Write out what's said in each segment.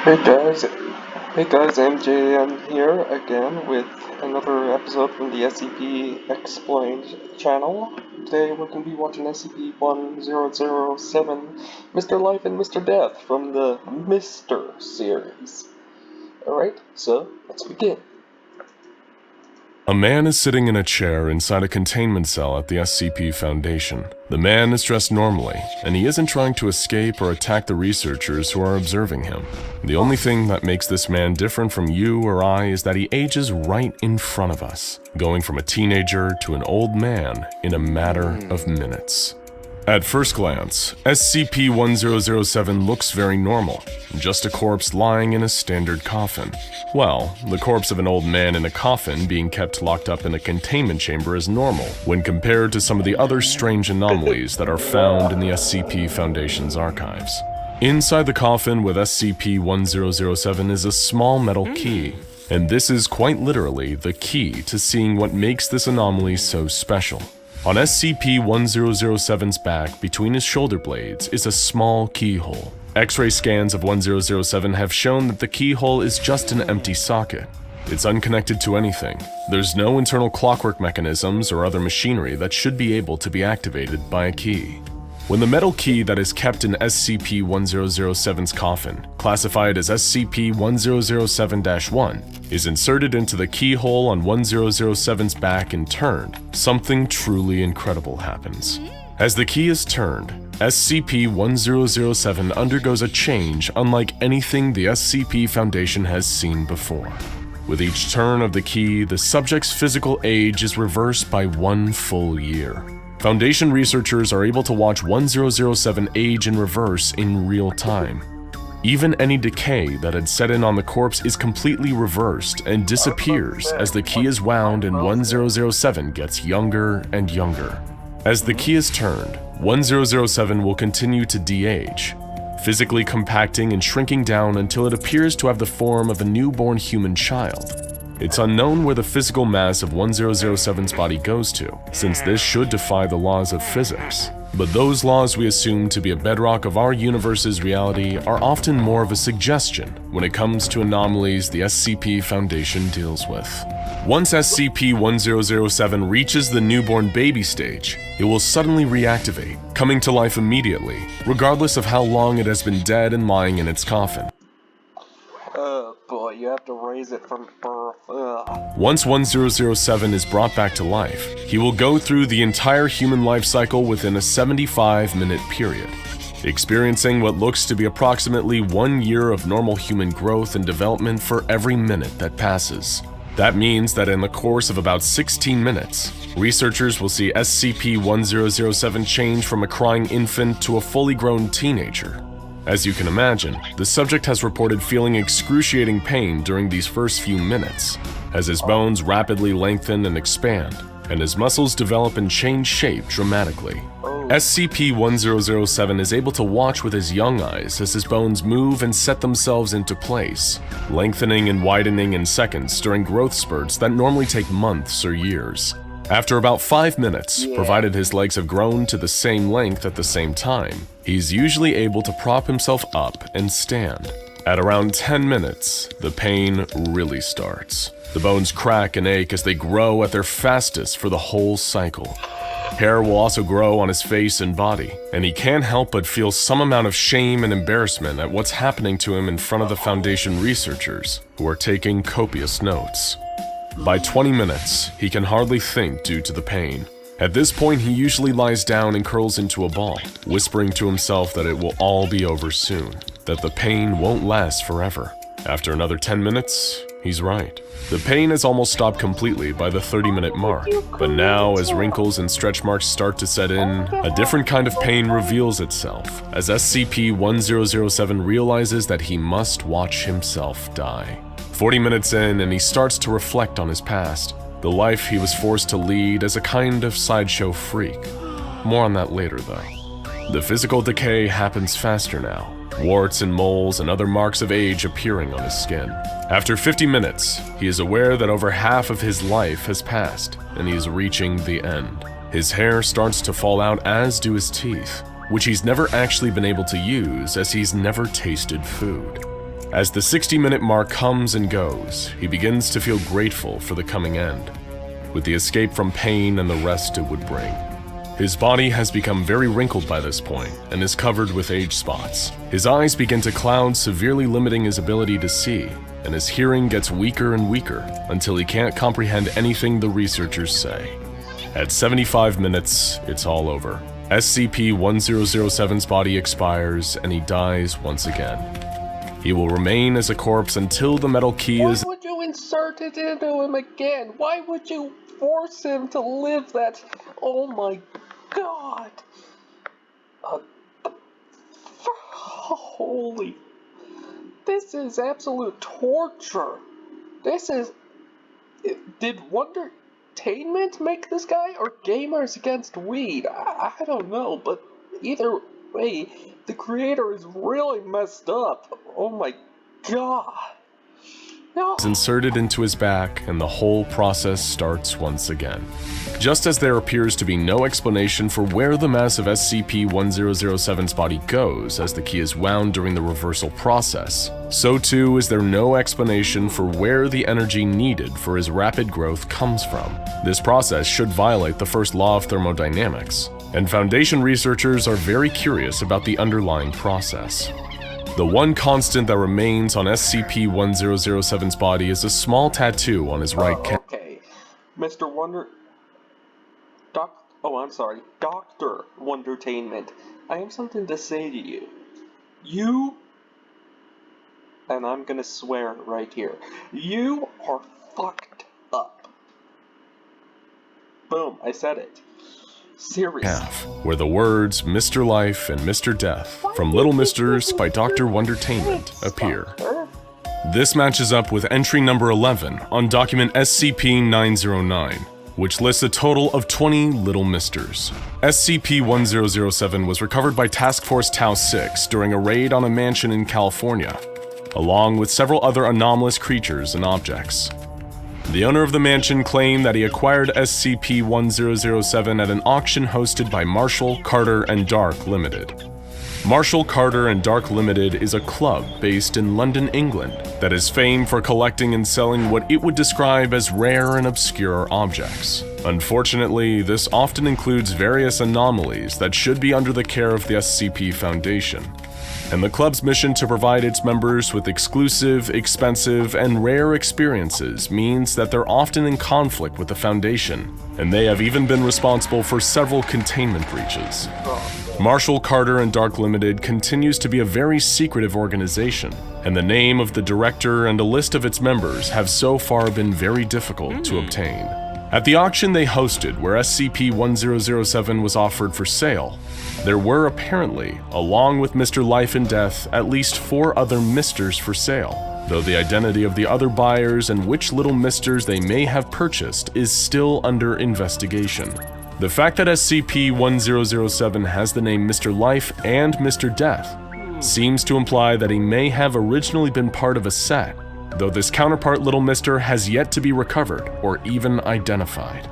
Hey guys, MJM here again with another episode from the SCP Explained channel. Today we're going to be watching SCP-1007, Mr. Life and Mr. Death from the Mr. series. Alright, so let's begin. A man is sitting in a chair inside a containment cell at the SCP Foundation. The man is dressed normally, and he isn't trying to escape or attack the researchers who are observing him. The only thing that makes this man different from you or I is that he ages right in front of us, going from a teenager to an old man in a matter of minutes. At first glance, SCP-1007 looks very normal, just a corpse lying in a standard coffin. Well, the corpse of an old man in a coffin being kept locked up in a containment chamber is normal when compared to some of the other strange anomalies that are found in the SCP Foundation's archives. Inside the coffin with SCP-1007 is a small metal key, and this is quite literally the key to seeing what makes this anomaly so special. On SCP-1007's back, between his shoulder blades, is a small keyhole. X-ray scans of 1007 have shown that the keyhole is just an empty socket. It's unconnected to anything. There's no internal clockwork mechanisms or other machinery that should be able to be activated by a key. When the metal key that is kept in SCP-1007's coffin, classified as SCP-1007-1, is inserted into the keyhole on 1007's back and turned, something truly incredible happens. As the key is turned, SCP-1007 undergoes a change unlike anything the SCP Foundation has seen before. With each turn of the key, the subject's physical age is reversed by 1 full year. Foundation researchers are able to watch 1007 age in reverse in real time. Even any decay that had set in on the corpse is completely reversed and disappears as the key is wound and 1007 gets younger and younger. As the key is turned, 1007 will continue to de-age, physically compacting and shrinking down until it appears to have the form of a newborn human child. It's unknown where the physical mass of 1007's body goes to, since this should defy the laws of physics. But those laws we assume to be a bedrock of our universe's reality are often more of a suggestion when it comes to anomalies the SCP Foundation deals with. Once SCP-1007 reaches the newborn baby stage, it will suddenly reactivate, coming to life immediately, regardless of how long it has been dead and lying in its coffin. Boy, you have to raise it from birth. Once 1007 is brought back to life, he will go through the entire human life cycle within a 75-minute period, experiencing what looks to be approximately 1 year of normal human growth and development for every minute that passes. That means that in the course of about 16 minutes, researchers will see SCP-1007 change from a crying infant to a fully grown teenager. As you can imagine, the subject has reported feeling excruciating pain during these first few minutes, as his bones rapidly lengthen and expand, and his muscles develop and change shape dramatically. SCP-1007 is able to watch with his young eyes as his bones move and set themselves into place, lengthening and widening in seconds during growth spurts that normally take months or years. After about 5 minutes, provided his legs have grown to the same length at the same time, he's usually able to prop himself up and stand. At around 10 minutes, the pain really starts. The bones crack and ache as they grow at their fastest for the whole cycle. Hair will also grow on his face and body, and he can't help but feel some amount of shame and embarrassment at what's happening to him in front of the Foundation researchers, who are taking copious notes. By 20 minutes, he can hardly think due to the pain. At this point, he usually lies down and curls into a ball, whispering to himself that it will all be over soon, that the pain won't last forever. After another 10 minutes, he's right. The pain has almost stopped completely by the 30-minute mark, but now as wrinkles and stretch marks start to set in, a different kind of pain reveals itself as SCP-1007 realizes that he must watch himself die. 40 minutes in, and he starts to reflect on his past, the life he was forced to lead as a kind of sideshow freak. More on that later, though. The physical decay happens faster now, warts and moles and other marks of age appearing on his skin. After 50 minutes, he is aware that over half of his life has passed, and he is reaching the end. His hair starts to fall out, as do his teeth, which he's never actually been able to use as he's never tasted food. As the 60-minute mark comes and goes, he begins to feel grateful for the coming end, with the escape from pain and the rest it would bring. His body has become very wrinkled by this point and is covered with age spots. His eyes begin to cloud, severely limiting his ability to see, and his hearing gets weaker and weaker until he can't comprehend anything the researchers say. At 75 minutes, it's all over. SCP-1007's body expires and he dies once again. He will remain as a corpse until the metal key is— Why would you insert it into him again? Why would you force him to live that? Oh my god. Holy. This is absolute torture. This is... Did Wondertainment make this guy, or Gamers Against Weed? I don't know, but either way, the creator is really messed up. Oh my god. No. is inserted into his back, and the whole process starts once again. Just as there appears to be no explanation for where the mass of SCP-1007's body goes as the key is wound during the reversal process, so too is there no explanation for where the energy needed for his rapid growth comes from. This process should violate the first law of thermodynamics, and Foundation researchers are very curious about the underlying process. The one constant that remains on SCP-1007's body is a small tattoo on his right calf. Okay, Mr. Dr. Wondertainment, I have something to say to you. You, and I'm gonna swear right here, you are fucked up. Boom, I said it. Seriously. Where the words Mr. Life and Mr. Death from Little Misters by Dr. Wondertainment appear. This matches up with entry number 11 on document SCP-909, which lists a total of 20 Little Misters. SCP-1007 was recovered by Task Force Tau-6 during a raid on a mansion in California, along with several other anomalous creatures and objects. The owner of the mansion claimed that he acquired SCP-1007 at an auction hosted by Marshall, Carter, and Dark Limited. Marshall, Carter, and Dark Limited is a club based in London, England, that is famed for collecting and selling what it would describe as rare and obscure objects. Unfortunately, this often includes various anomalies that should be under the care of the SCP Foundation, and the club's mission to provide its members with exclusive, expensive, and rare experiences means that they're often in conflict with the Foundation, and they have even been responsible for several containment breaches. Marshall, Carter, and Dark Limited continues to be a very secretive organization, and the name of the director and a list of its members have so far been very difficult to obtain. At the auction they hosted, where SCP-1007 was offered for sale, there were apparently, along with Mr. Life and Death, at least 4 other Misters for sale, though the identity of the other buyers and which Little Misters they may have purchased is still under investigation. The fact that SCP-1007 has the name Mr. Life and Mr. Death seems to imply that he may have originally been part of a set, though this counterpart Little Mister has yet to be recovered or even identified.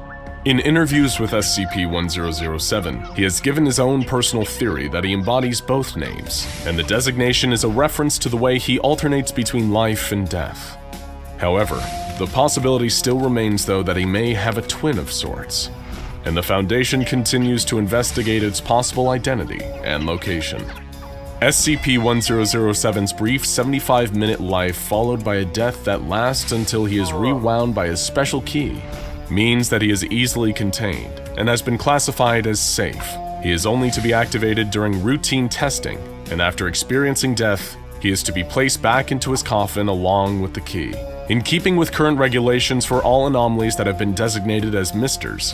In interviews with SCP-1007, he has given his own personal theory that he embodies both names, and the designation is a reference to the way he alternates between life and death. However, the possibility still remains though that he may have a twin of sorts, and the Foundation continues to investigate its possible identity and location. SCP-1007's brief 75-minute life followed by a death that lasts until he is rewound by a special key means that he is easily contained and has been classified as safe. He is only to be activated during routine testing, and after experiencing death, he is to be placed back into his coffin along with the key. In keeping with current regulations for all anomalies that have been designated as Misters,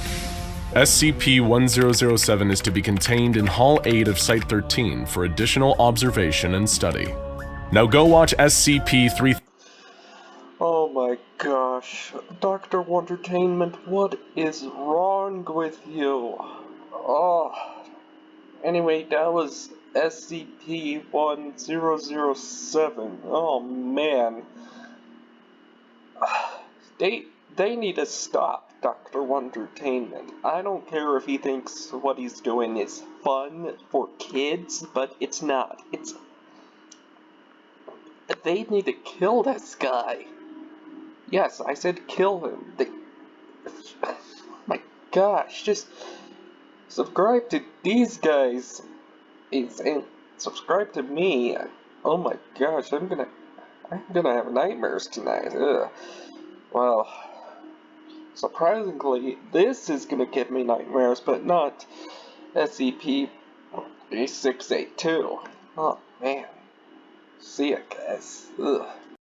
SCP-1007 is to be contained in Hall 8 of Site-13 for additional observation and study. Now go watch SCP-3... Oh my gosh. Dr. Wondertainment, what is wrong with you? Oh. Anyway, that was SCP-1007. Oh man. They need to stop Dr. Wondertainment. I don't care if he thinks what he's doing is fun for kids, but it's not. they need to kill this guy. Yes, I said kill him. Oh my gosh, just subscribe to these guys and subscribe to me. Oh my gosh, I'm gonna have nightmares tonight. Ugh. Well, surprisingly, this is gonna give me nightmares, but not SCP-682. Oh man. See ya, guys. Ugh.